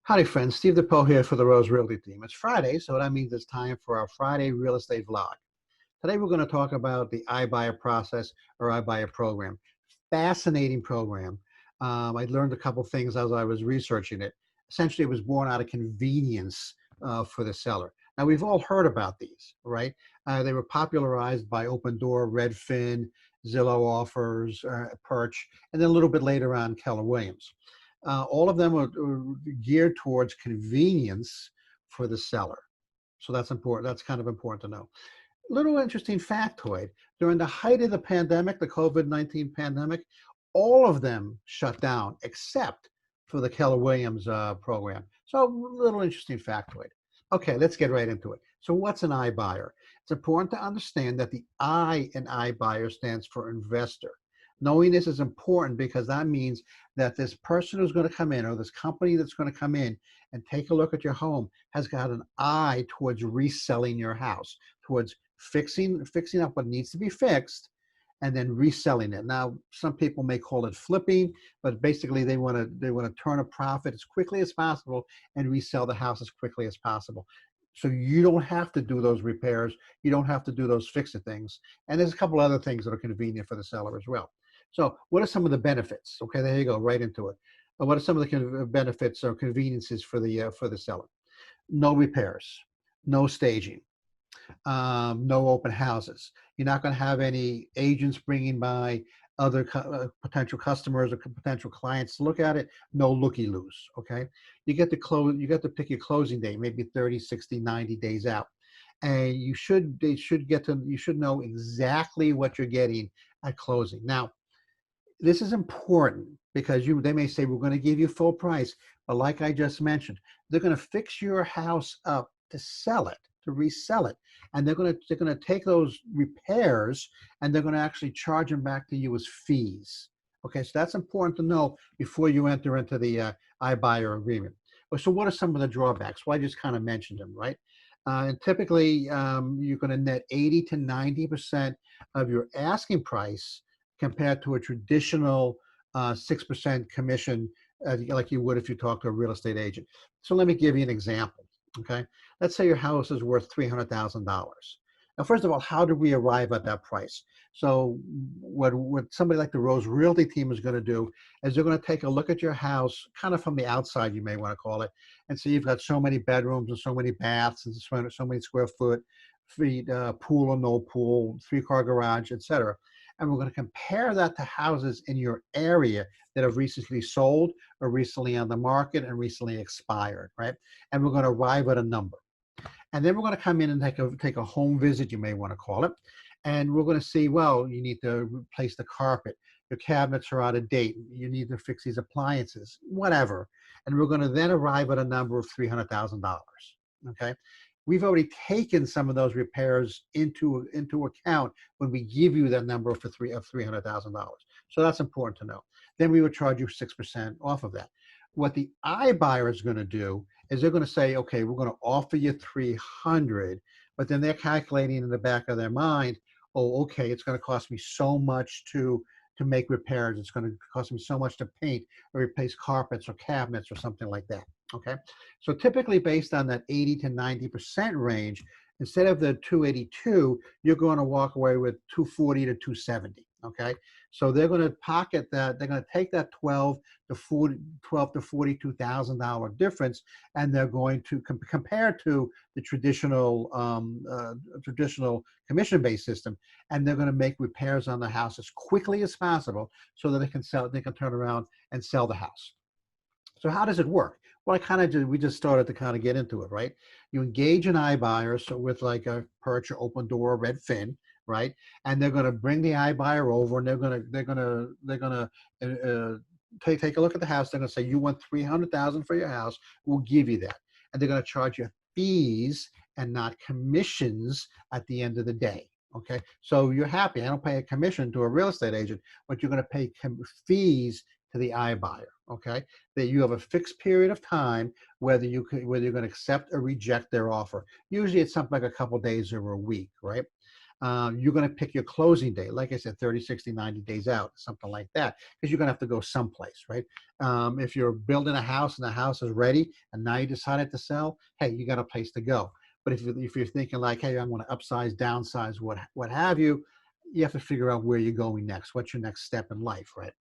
Howdy, friends. Steve DePoe here for the Rose Realty team. It's Friday, so that means it's time for our Friday real estate vlog. Today, we're going to talk about the iBuyer process or iBuyer program. Fascinating program. I learned a couple things as I was researching it. Essentially, it was born out of convenience for the seller. Now, we've all heard about these, right? They were popularized by Open Door, Redfin, Zillow Offers, Perch, and then a little bit later on, Keller Williams. All of them are geared towards convenience for the seller. So that's important. That's kind of important to know. Little interesting factoid. During the height of the pandemic, the COVID-19 pandemic, all of them shut down except for the Keller Williams program. So little interesting factoid. Okay, let's get right into it. So what's an iBuyer? It's important to understand that the I in iBuyer stands for investor. Knowing this is important because that means that this person who's going to come in, or this company that's going to come in and take a look at your home, has got an eye towards reselling your house, towards fixing up what needs to be fixed and then reselling it. Now, some people may call it flipping, but basically they want to turn a profit as quickly as possible and resell the house as quickly as possible. So you don't have to do those repairs. You don't have to do those fix-it things. And there's a couple other things that are convenient for the seller as well. So what are some of the benefits? Okay, there you go, right into it. What are some of the benefits or conveniences for the seller? No repairs, no staging, no open houses. You're not going to have any agents bringing by other potential customers or potential clients to look at it. No looky-loos. Okay, you get to close. You get to pick your closing date, maybe 30, 60, 90 days out, and you should know exactly what you're getting at closing. Now, this is important because they may say, we're going to give you full price, but like I just mentioned, they're going to fix your house up to sell it, to resell it, and they're going to take those repairs and they're going to actually charge them back to you as fees. Okay, so that's important to know before you enter into the iBuyer agreement. So what are some of the drawbacks? Well, I just kind of mentioned them, right? And typically, you're going to net 80 to 90% of your asking price compared to a traditional 6% commission, like you would if you talk to a real estate agent. So let me give you an example, okay? Let's say your house is worth $300,000. Now, first of all, how do we arrive at that price? So what somebody like the Rose Realty team is going to do is they're going to take a look at your house, kind of from the outside, you may want to call it, and see you've got so many bedrooms and so many baths and so many square feet, pool or no pool, 3-car garage, etc. And we're going to compare that to houses in your area that have recently sold or recently on the market and recently expired, right? And we're going to arrive at a number. And then we're going to come in and take a home visit, you may want to call it. And we're going to see, well, you need to replace the carpet. Your cabinets are out of date. You need to fix these appliances, whatever. And we're going to then arrive at a number of $300,000, okay? We've already taken some of those repairs into account when we give you that number of $300,000. So that's important to know. Then we would charge you 6% off of that. What the iBuyer is going to do is they're going to say, okay, we're going to offer you 300, but then they're calculating in the back of their mind, oh, okay, it's going to cost me so much to make repairs. It's going to cost me so much to paint or replace carpets or cabinets or something like that. Okay, so typically based on that 80 to 90% range, instead of the 282, you're going to walk away with 240 to 270. Okay, so they're going to pocket that. They're going to take that $12 to $42,000 difference, and they're going to compare to the traditional commission-based system, and they're going to make repairs on the house as quickly as possible so that they can turn around and sell the house. So how does it work? Well, we just started to kind of get into it, right? You engage an iBuyer, so with like a Perch or Open Door, Redfin, right? And they're going to bring the iBuyer over, and they're going to take a look at the house. They're going to say, you want $300,000 for your house, we'll give you that. And they're going to charge you fees and not commissions at the end of the day. Okay, so you're happy. I don't pay a commission to a real estate agent, but you're going to pay fees to the iBuyer. Okay, that you have a fixed period of time whether you're going to accept or reject their offer. Usually it's something like a couple days or a week, right? You're going to pick your closing date. Like I said, 30, 60, 90 days out, something like that, because you're going to have to go someplace, right? If you're building a house and the house is ready and now you decided to sell, hey, you got a place to go. But if you're thinking like, hey, I'm going to upsize, downsize, what have you, you have to figure out where you're going next. What's your next step in life, right?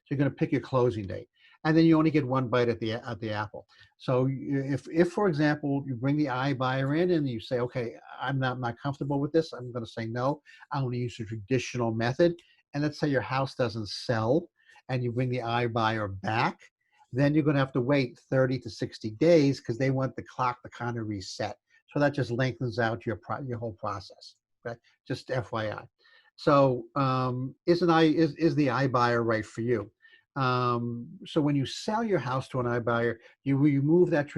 So you're going to pick your closing date, and then you only get one bite at the apple. So if for example you bring the iBuyer in and you say, okay, I'm not comfortable with this, I'm going to say no. I'm going to use a traditional method. And let's say your house doesn't sell, and you bring the iBuyer back, then you're going to have to wait 30 to 60 days because they want the clock to kind of reset. So that just lengthens out your whole process. Okay, just FYI. So is the iBuyer right for you? So when you sell your house to an iBuyer, you remove that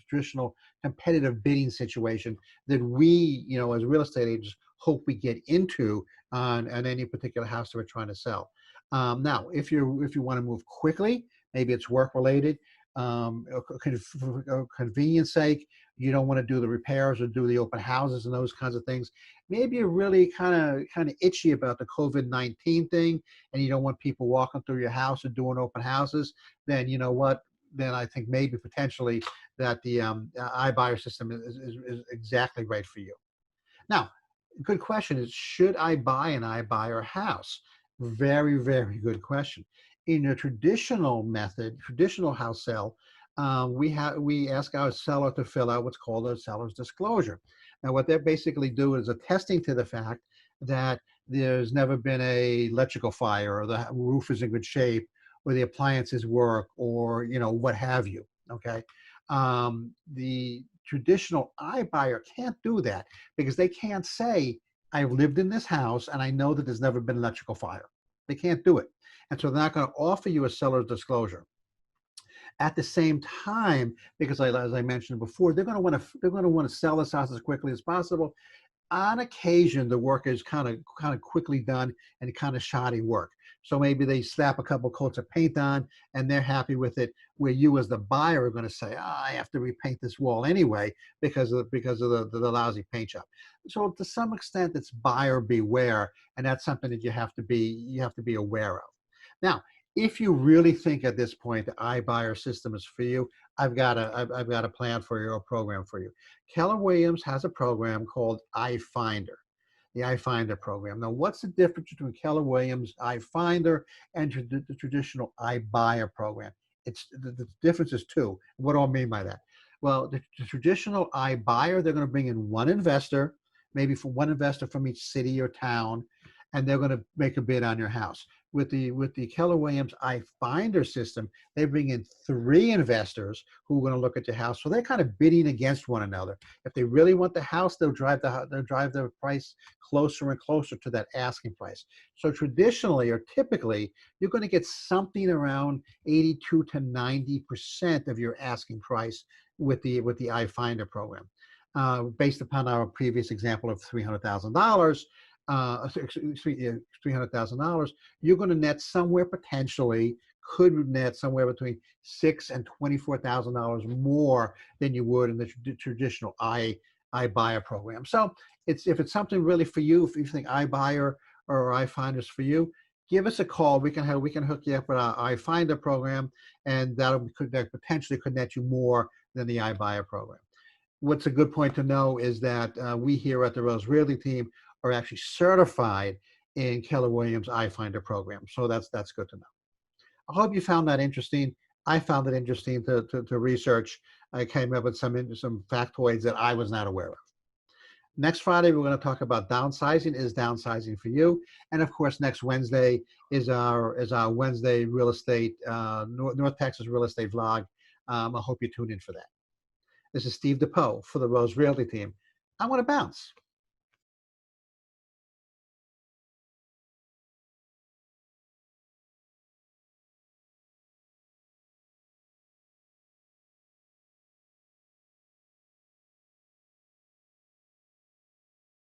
traditional competitive bidding situation that we, as real estate agents, hope we get into on any particular house that we're trying to sell. Now, if you want to move quickly, maybe it's work related, for convenience sake, you don't want to do the repairs or do the open houses and those kinds of things. Maybe you're really kind of itchy about the COVID-19 thing, and you don't want people walking through your house and doing open houses. Then you know what? Then I think maybe potentially that the iBuyer system is exactly right for you. Now, good question is, should I buy an iBuyer house? Very, very good question. In a traditional method, traditional house sale, we ask our seller to fill out what's called a seller's disclosure. Now, what they basically do is attesting to the fact that there's never been a electrical fire, or the roof is in good shape, or the appliances work, or what have you. Okay, the traditional iBuyer can't do that because they can't say, I've lived in this house and I know that there's never been an electrical fire. They can't do it. And so they're not going to offer you a seller's disclosure. At the same time, because as I mentioned before, they're going to want to sell this house as quickly as possible. On occasion, the work is kind of quickly done and kind of shoddy work. So maybe they slap a couple coats of paint on and they're happy with it, where you as the buyer are going to say, I have to repaint this wall anyway because of the lousy paint job. So to some extent, it's buyer beware, and that's something that you have to be aware of. Now, if you really think at this point the iBuyer system is for you, I've got a plan for you, a program for you. Keller Williams has a program called iFinder, the iFinder program. Now, what's the difference between Keller Williams iFinder and the traditional iBuyer program? The difference is two. What do I mean by that? Well, the traditional iBuyer, they're going to bring in one investor, maybe for one investor from each city or town, and they're going to make a bid on your house. With the Keller Williams iFinder system, they bring in three investors who are going to look at your house. So they're kind of bidding against one another. If they really want the house, they'll drive the price closer and closer to that asking price. So traditionally or typically, you're going to get something around 82 to 90% of your asking price with the iFinder program. Based upon our previous example of $300,000. $300,000, you're going to net somewhere could net somewhere between $6,000 and $24,000 more than you would in the traditional iBuyer program. So if it's something really for you, if you think iBuyer or iFinder is for you, give us a call. We can hook you up with our iFinder program, and that potentially could net you more than the iBuyer program. What's a good point to know is that we here at the Rose Realty team are actually certified in Keller Williams iFinder program. So that's good to know. I hope you found that interesting. I found it interesting to research. I came up with some factoids that I was not aware of. Next Friday, we're going to talk about downsizing. Is downsizing for you? And of course, next Wednesday is our Wednesday real estate, North Texas real estate vlog. I hope you tune in for that. This is Steve DePoe for the Rose Realty team. I want to bounce.